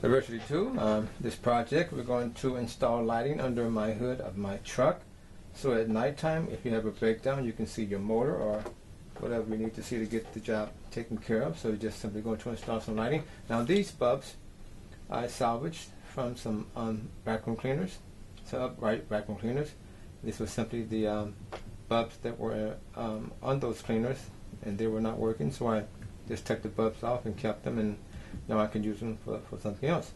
Diversity 2, this project we're going to install lighting under my hood of my truck, so at nighttime if you have a breakdown you can see your motor or whatever you need to see to get the job taken care of. So you're just simply going to install some lighting. Now these bulbs I salvaged from some vacuum cleaners, so upright vacuum cleaners. This was simply the bulbs that were on those cleaners and they were not working, so I just took the bulbs off and kept them, and now I can use them for something else,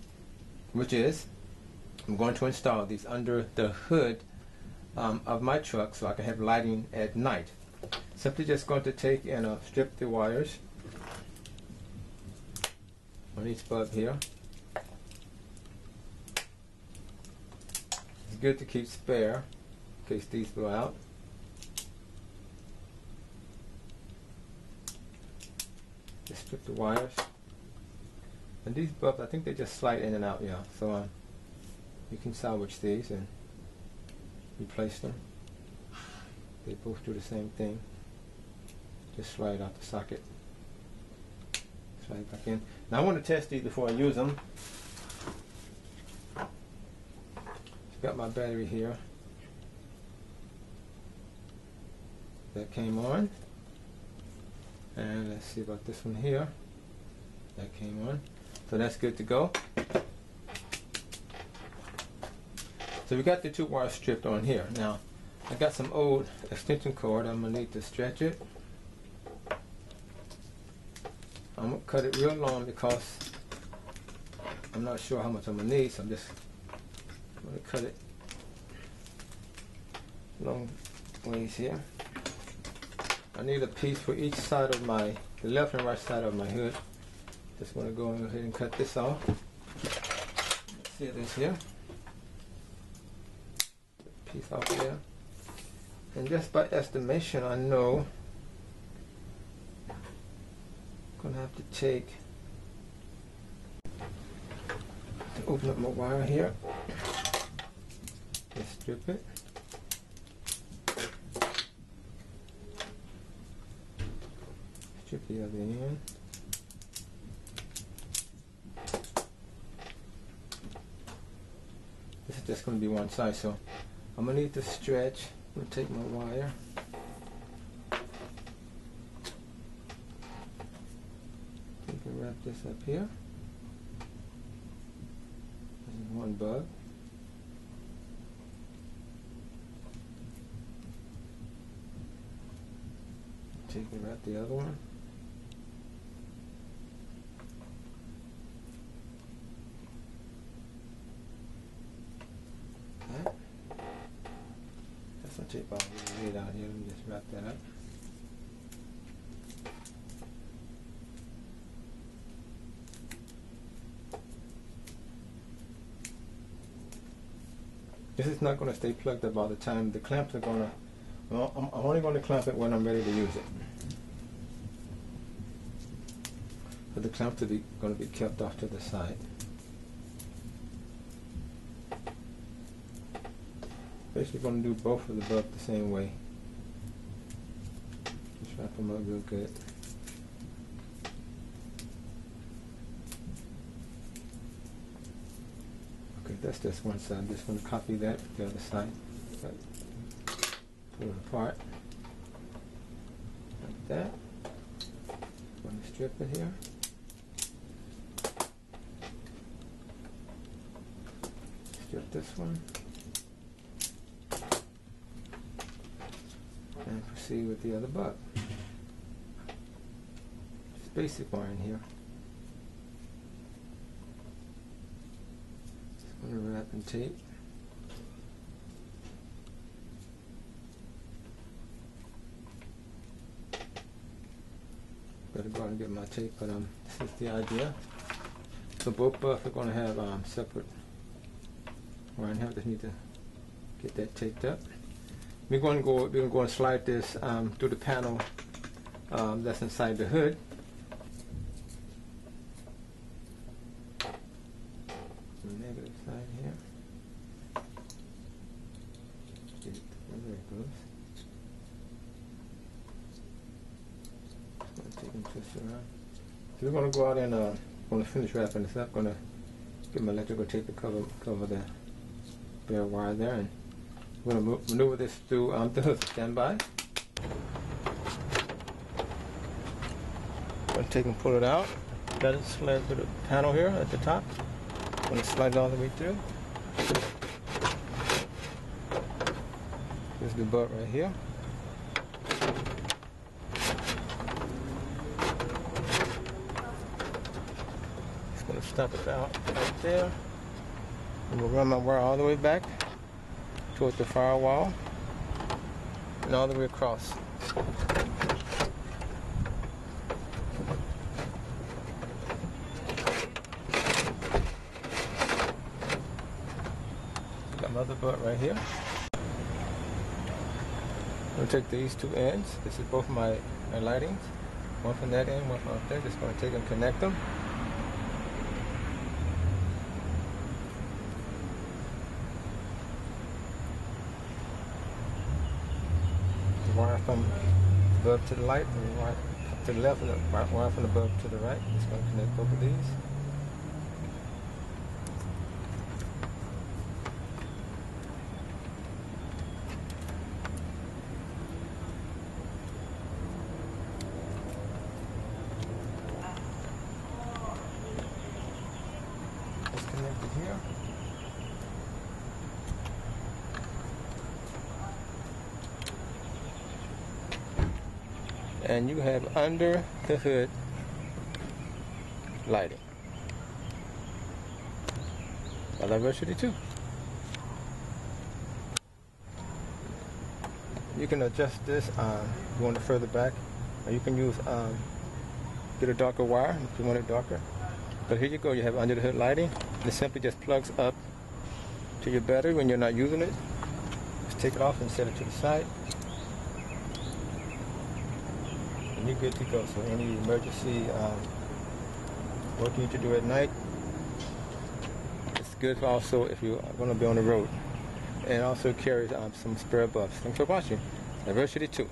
which is I'm going to install these under the hood of my truck so I can have lighting at night. Simply just going to take and strip the wires on each bulb here. It's good to keep spare in case these blow out. Just strip the wires. And these bulbs, I think they just slide in and out, yeah. So you can salvage these and replace them. They both do the same thing. Just slide out the socket. Slide back in. Now I want to test these before I use them. Got my battery here. That came on. And let's see about this one here. That came on. So that's good to go. So we got the two wires stripped on here. Now I got some old extension cord. I'm gonna need to stretch it. I'm gonna cut it real long because I'm not sure how much I'm gonna need, so I'm just gonna cut it long ways here. I need a piece for each side of the left and right side of my hood. Just want to go ahead and cut this off. Let's see this here. Piece off there. And just by estimation, I know I'm going to have to take, to open up my wire here. Just strip it. Strip the other end. This is just going to be one side, so I'm going to need to stretch. I'm going to take my wire. You can wrap this up here. This is one bulb. Take and wrap the other one. That's not tape all the way down here. Let me just wrap that up. This is not going to stay plugged up all the time. The clamps are going to, well, I'm only going to clamp it when I'm ready to use it. But the clamps are going to be kept off to the side. Basically going to do both of the bulbs the same way. Just wrap them up real good. Okay, that's just one side. I'm just going to copy that to the other side. Pull it apart. Like that. I'm going to strip it here. Strip this one. And proceed with the other bulb. Just basic wiring here. Just going to wrap and tape. Better go out and get my tape, but this is the idea. So both bulbs are going to have separate wiring here. Just need to get that taped up. We're going to go and slide this through the panel that's inside the hood. The negative side here. There it goes. Just going to take and twist it around. So we're going to go out and going to finish wrapping this up. Going to Get my electrical tape to cover the bare wire there, and we're going to maneuver this through the standby. I'm going to take and pull it out. Got it slid through the panel here at the top. I'm going to slide it all the way through. Here's the butt right here. Just going to stop it out right there. And we'll run my wire all the way back towards the firewall and all the way across. Got another butt right here. I'm going to take these two ends. This is both my lightings. One from that end, one from up there. Just going to take and connect them. The wire from the bulb to the light, and the wire to the left, and the wire from the bulb to the right. Just going to connect both of these. Connected here. And you have under the hood lighting. Diversity 2. You can adjust this going further back, or you can use get a darker wire if you want it darker. But here you go, you have under the hood lighting. It simply just plugs up to your battery when you're not using it. Just take it off and set it to the side. And you're good to go. So any emergency work you need to do at night, it's good also if you're going to be on the road. And also carries some spare bulbs. Thanks for watching. Diversity 2.